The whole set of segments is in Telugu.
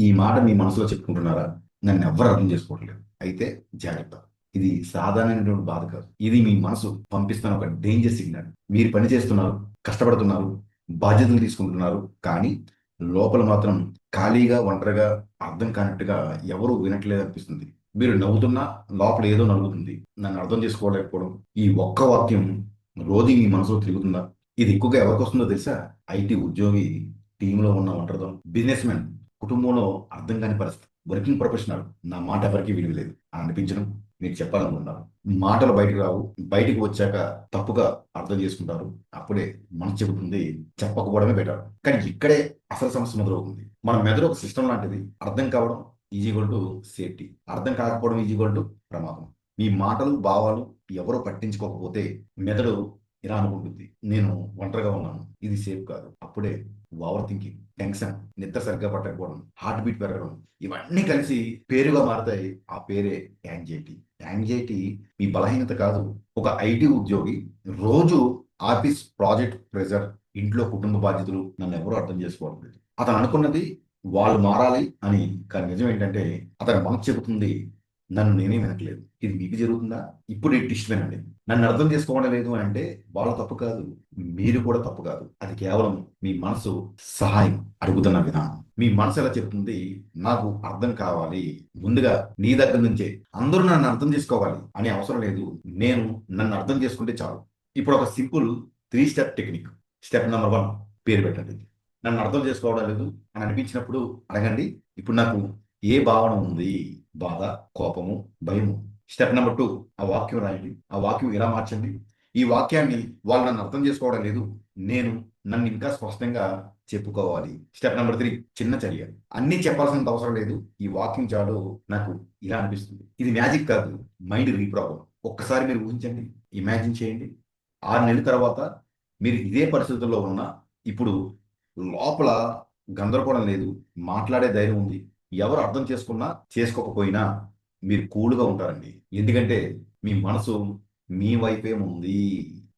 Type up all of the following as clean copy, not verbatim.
ఈ మాట మీ మనసులో చెప్పుకుంటున్నారా? నన్ను ఎవ్వరు అర్థం చేసుకోవట్లేదు. అయితే జాగ్రత్త. ఇది సాధారణమైనటువంటి బాధ కాదు. ఇది మీ మనసు పంపిస్తున్న ఒక డేంజర్ సిగ్నల్. మీరు పని చేస్తున్నారు, కష్టపడుతున్నారు, బాధ్యతలు తీసుకుంటున్నారు. కానీ లోపల మాత్రం ఖాళీగా, ఒంటరిగా, అర్థం కానట్టుగా ఎవరూ వినట్లేదు అనిపిస్తుంది. మీరు నవ్వుతున్నా లోపల ఏదో నలుగుతుంది. నన్ను అర్థం చేసుకోలేకపోవడం. ఈ ఒక్క వాక్యం రోజు మీ మనసులో తిరుగుతుందా? ఇది ఎక్కువగా ఎవరికి వస్తుందో తెలుసా? ఐటీ ఉద్యోగి, టీంలో ఉన్న ఒంటరితనం, బిజినెస్ మ్యాన్, కుటుంబంలో అర్థం కాని పరిస్థితి, వర్కింగ్ ప్రొఫెషనల్, నా మాట ఎవరికి విలువ లేదు అని అనిపించడం మీకు చెప్పాలనుకుంటున్నాను. మాటలు బయటకు రావు. బయటికి వచ్చాక తప్పుగా అర్థం చేసుకుంటారు. అప్పుడే మనసు చెబుతుంది చెప్పకపోవడమే బెటర్. కానీ ఇక్కడే అసలు సమస్య మొదలవుతుంది. మన మెదడు ఒక సిస్టమ్ లాంటిది. అర్థం కావడం ఈజీగోల్ టు సేఫ్టీ, అర్థం కాకపోవడం ఈజీగోల్ టు ప్రమాదం. మీ మాటలు, భావాలు ఎవరో పట్టించుకోకపోతే మెదడు ఇలా అనుకుంటుంది, నేను ఒంటరిగా ఉన్నాను, ఇది సేఫ్ కాదు. అప్పుడే ఓవర్ థింకింగ్, టెన్షన్, నిద్ర సరిగ్గా పట్టకపోవడం, హార్ట్ బీట్ పెరగడం, ఇవన్నీ కలిసి పేరుగా మారతాయి. ఆ పేరే యాంగ్జైటీ. యాంగ్జైటీ మీ బలహీనత కాదు. ఒక ఐటీ ఉద్యోగి రోజు ఆఫీస్ ప్రాజెక్ట్ ప్రెజర్, ఇంట్లో కుటుంబ బాధ్యతలు, నన్ను ఎవరూ అర్థం చేసుకోవడం లేదు. అతను అనుకున్నది వాళ్ళు మారాలి అని. కానీ నిజం ఏంటంటే అతని మనసు చెబుతుంది నన్ను నేనే వినట్లేదు. ఇది మీకు జరుగుతుందా? ఇప్పుడు ఈ టిస్ట్ వినండి. నన్ను అర్థం చేసుకోవడం లేదు అని అంటే వాళ్ళ తప్పు కాదు, మీరు కూడా తప్పు కాదు. అది కేవలం మీ మనసు సహాయం అడుగుతున్న విధానం. మీ మనసు ఎలా చెప్తుంది, నాకు అర్థం కావాలి, ముందుగా నీ దగ్గర నుంచే. అందరూ నన్ను అర్థం చేసుకోవాలి అనే అవసరం లేదు, నేను నన్ను అర్థం చేసుకుంటే చాలు. ఇప్పుడు ఒక simple 3 step technique. Step number 1, పేరు పెట్టండి. నన్ను అర్థం చేసుకోవడం లేదు అని అనిపించినప్పుడు అడగండి, ఇప్పుడు నాకు ఏ భావన ఉంది? బాధ, కోపము, భయము. స్టెప్ నెంబర్ 2, ఆ వాక్యం రాయండి. ఆ వాక్యం ఇలా మార్చండి, ఈ వాక్యాన్ని వాళ్ళు నన్ను అర్థం చేసుకోవడం లేదు, నేను నన్ను ఇంకా స్పష్టంగా చెప్పుకోవాలి. స్టెప్ నెంబర్ 3, చిన్న చర్య. అన్నీ చెప్పాల్సినంత అవసరం లేదు, ఈ వాక్యం చాలు, నాకు ఇలా అనిపిస్తుంది. ఇది మ్యాజిక్ కాదు, మైండ్ రీప్రాబ్లం. ఒక్కసారి మీరు ఊహించండి, ఇమాజిన్ చేయండి. 6 నెలల తర్వాత మీరు ఇదే పరిస్థితుల్లో ఉన్నా, ఇప్పుడు లోపల గందరగోళం లేదు, మాట్లాడే ధైర్యం ఉంది. ఎవరు అర్థం చేసుకున్నా చేసుకోకపోయినా మీరు కూల్గా ఉంటారండి. ఎందుకంటే మీ మనసు మీ వైపే ఉంది.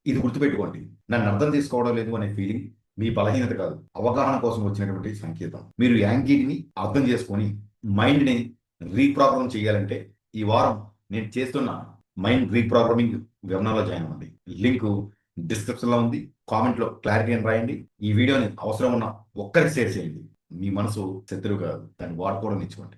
ఇది గుర్తుపెట్టుకోండి. నన్ను అర్థం చేసుకోవడం లేదు అనే ఫీలింగ్ మీ బలహీనత కాదు, అవగాహన కోసం వచ్చినటువంటి సంకేతం. మీరు యాంగ్జైటీని అర్థం చేసుకొని మైండ్ని రీప్రోగ్రామ్ చేయాలంటే ఈ వారం నేను చేస్తున్న మైండ్ రీప్రోగ్రామింగ్ వెబినార్లో జాయిన్ అవ్వండి. లింక్ డిస్క్రిప్షన్లో ఉంది. కామెంట్లో క్లారిటీ అని రాయండి. ఈ వీడియోని అవసరం ఉన్న ఒక్కరికి షేర్ చేయండి. మీ మనసు శత్రువు కాదు, దాన్ని వాడుకోవడం నేర్చుకోండి.